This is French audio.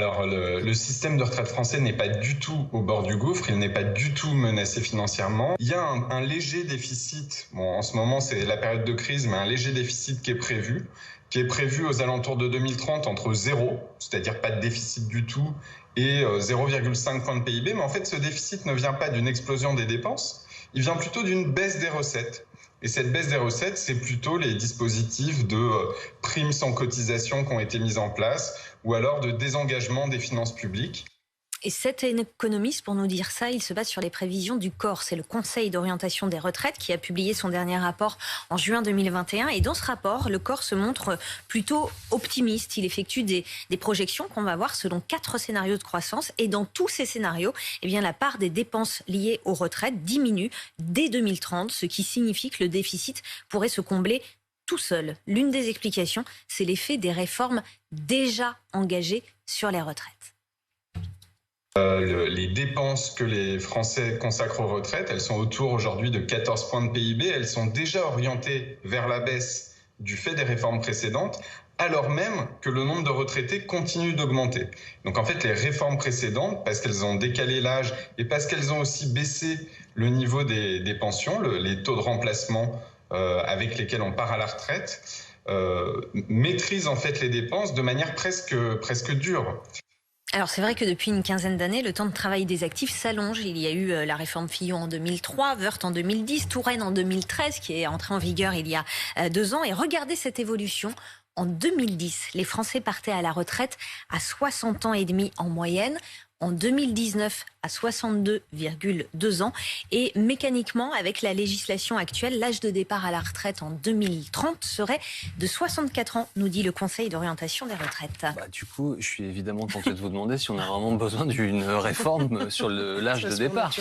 Alors, le système de retraite français n'est pas du tout au bord du gouffre, il n'est pas du tout menacé financièrement. Il y a un léger déficit, bon, en ce moment c'est la période de crise, mais un léger déficit qui est prévu aux alentours de 2030 entre 0, c'est-à-dire pas de déficit du tout, et 0,5 points de PIB. Mais en fait, ce déficit ne vient pas d'une explosion des dépenses, il vient plutôt d'une baisse des recettes. Et cette baisse des recettes, c'est plutôt les dispositifs de primes sans cotisation qui ont été mis en place ou alors de désengagement des finances publiques. Et cet économiste, pour nous dire ça, il se base sur les prévisions du COR. C'est le Conseil d'orientation des retraites qui a publié son dernier rapport en juin 2021. Et dans ce rapport, le COR se montre plutôt optimiste. Il effectue des projections qu'on va voir selon 4 scénarios de croissance. Et dans tous ces scénarios, eh bien, la part des dépenses liées aux retraites diminue dès 2030, ce qui signifie que le déficit pourrait se combler tout seul. L'une des explications, c'est l'effet des réformes déjà engagées sur les retraites. Les dépenses que les Français consacrent aux retraites, elles sont autour aujourd'hui de 14 points de PIB. Elles sont déjà orientées vers la baisse du fait des réformes précédentes, alors même que le nombre de retraités continue d'augmenter. Donc en fait, les réformes précédentes, parce qu'elles ont décalé l'âge et parce qu'elles ont aussi baissé le niveau des pensions, les taux de remplacement avec lesquels on part à la retraite, maîtrisent en fait les dépenses de manière presque dure. Alors c'est vrai que depuis une quinzaine d'années, le temps de travail des actifs s'allonge. Il y a eu la réforme Fillon en 2003, Woerth en 2010, Touraine en 2013, qui est entrée en vigueur il y a 2 ans. Et regardez cette évolution. En 2010, les Français partaient à la retraite à 60 ans et demi en moyenne. En 2019, à 62,2 ans. Et mécaniquement, avec la législation actuelle, l'âge de départ à la retraite en 2030 serait de 64 ans, nous dit le Conseil d'orientation des retraites. Du coup, je suis évidemment tenté de vous demander si on a vraiment besoin d'une réforme sur l'âge de départ.